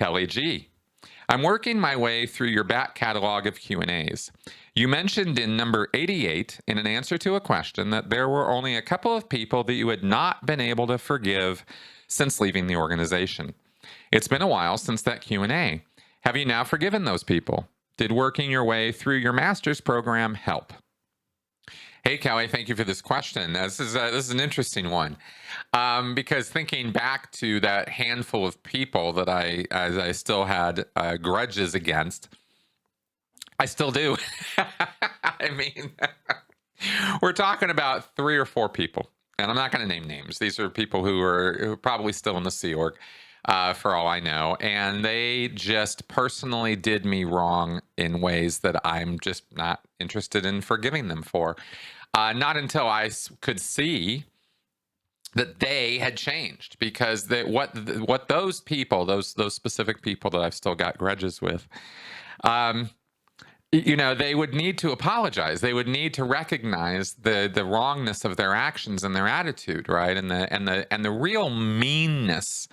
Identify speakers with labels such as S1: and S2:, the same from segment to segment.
S1: Kelly G. I'm working my way through your back catalog of Q&As. You mentioned in number 88, in an answer to a question, that there were only a couple of people that you had not been able to forgive since leaving the organization. It's been a while since that Q&A. Have you now forgiven those people? Did working your way through your master's program help? Hey, Kelly, thank you for this question. This is an interesting one, because thinking back to that handful of people that I still had grudges against, I still do. I mean, we're talking about 3 or 4 people, and I'm not going to name names. These are people who are probably still in the Sea Org, for all I know, and they just personally did me wrong in ways that I'm just not interested in forgiving them for. Not until I could see that they had changed, because what those people, those specific people that I've still got grudges with, they would need to apologize. They would need to recognize the wrongness of their actions and their attitude, right? And the real meanness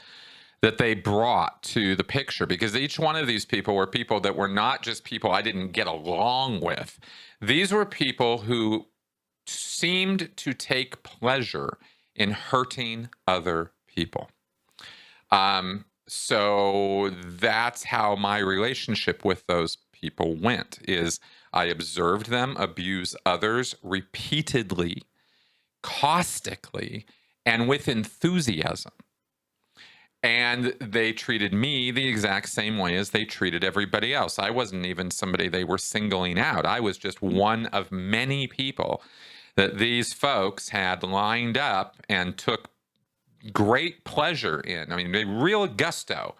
S1: that they brought to the picture, because each one of these people were people that were not just people I didn't get along with. These were people who seemed to take pleasure in hurting other people. So that's how my relationship with those people went, is I observed them abuse others repeatedly, caustically, and with enthusiasm. And they treated me the exact same way as they treated everybody else. I wasn't even somebody they were singling out. I was just one of many people that these folks had lined up and took great pleasure in. I mean, a real gusto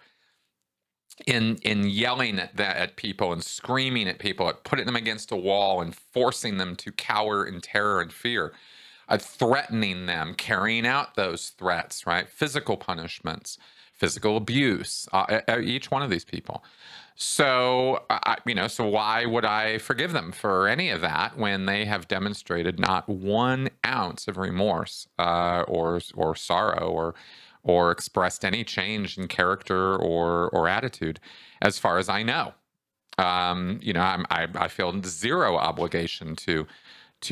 S1: in yelling at people and screaming at people, at putting them against a wall and forcing them to cower in terror and fear, threatening them, carrying out those threats, right? Physical punishments, physical abuse, each one of these people. So, so why would I forgive them for any of that when they have demonstrated not 1 ounce of remorse or sorrow or expressed any change in character or attitude, as far as I know? I feel zero obligation to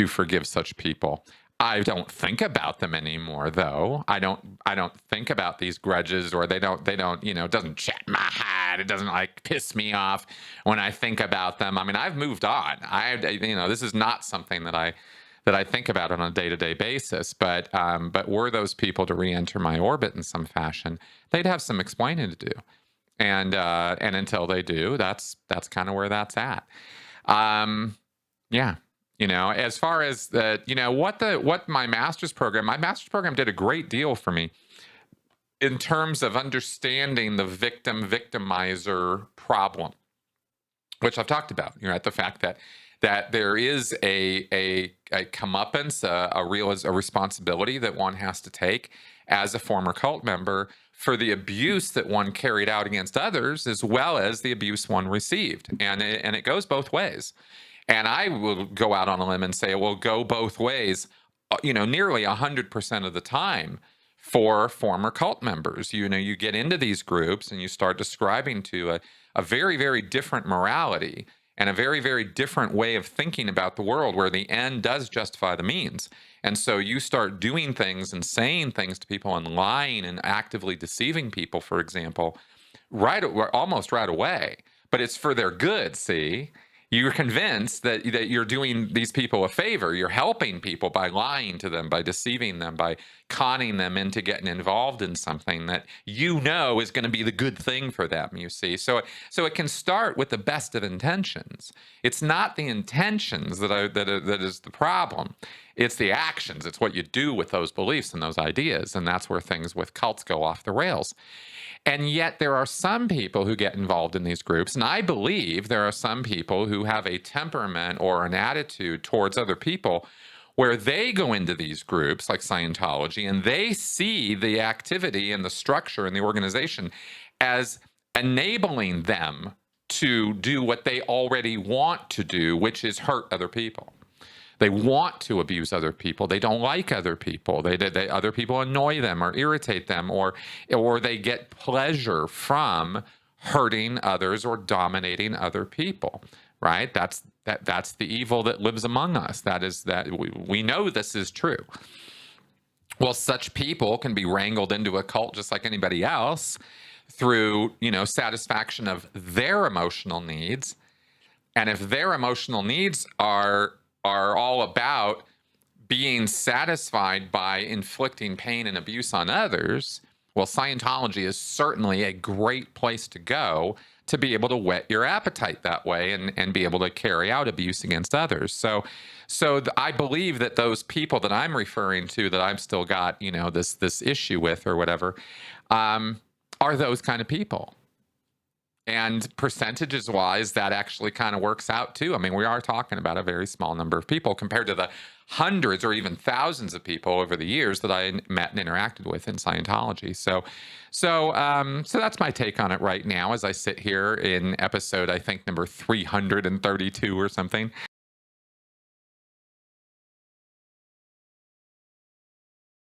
S1: forgive such people. I don't think about them anymore, though. I don't think about these grudges, or they don't, it doesn't chat my head. It doesn't piss me off when I think about them. I mean, I've moved on. This is not something that I think about on a day-to-day basis, but were those people to re-enter my orbit in some fashion, they'd have some explaining to do. And until they do, that's kind of where that's at. Yeah. As far as what my master's program did a great deal for me in terms of understanding the victimizer problem, which I've talked about, the fact that there is a comeuppance, a responsibility that one has to take as a former cult member for the abuse that one carried out against others, as well as the abuse one received. And it goes both ways. And I will go out on a limb and say it will go both ways, nearly 100% of the time for former cult members. You get into these groups and you start describing to a very, very different morality and a very, very different way of thinking about the world, where the end does justify the means. And so you start doing things and saying things to people and lying and actively deceiving people, for example, almost right away. But it's for their good, see? You're convinced that you're doing these people a favor. You're helping people by lying to them, by deceiving them, by conning them into getting involved in something that is going to be the good thing for them, you see. So it can start with the best of intentions. It's not the intentions that is the problem. It's the actions. It's what you do with those beliefs and those ideas. And that's where things with cults go off the rails. And yet there are some people who get involved in these groups, and I believe there are some people who have a temperament or an attitude towards other people where they go into these groups like Scientology and they see the activity and the structure and the organization as enabling them to do what they already want to do, which is hurt other people. They want to abuse other people. They don't like other people. Other people annoy them or irritate them, or they get pleasure from hurting others or dominating other people, right? That's the evil that lives among us. We know this is true. Well, such people can be wrangled into a cult just like anybody else through, satisfaction of their emotional needs. And if their emotional needs are all about being satisfied by inflicting pain and abuse on others, well, Scientology is certainly a great place to go to be able to whet your appetite that way and be able to carry out abuse against others. So I believe that those people that I'm referring to, that I've still got, this issue with or whatever, are those kind of people. And percentages wise, that actually kind of works out too. I mean, we are talking about a very small number of people compared to the hundreds or even thousands of people over the years that I met and interacted with in Scientology. So that's my take on it right now as I sit here in episode, I think, number 332 or something.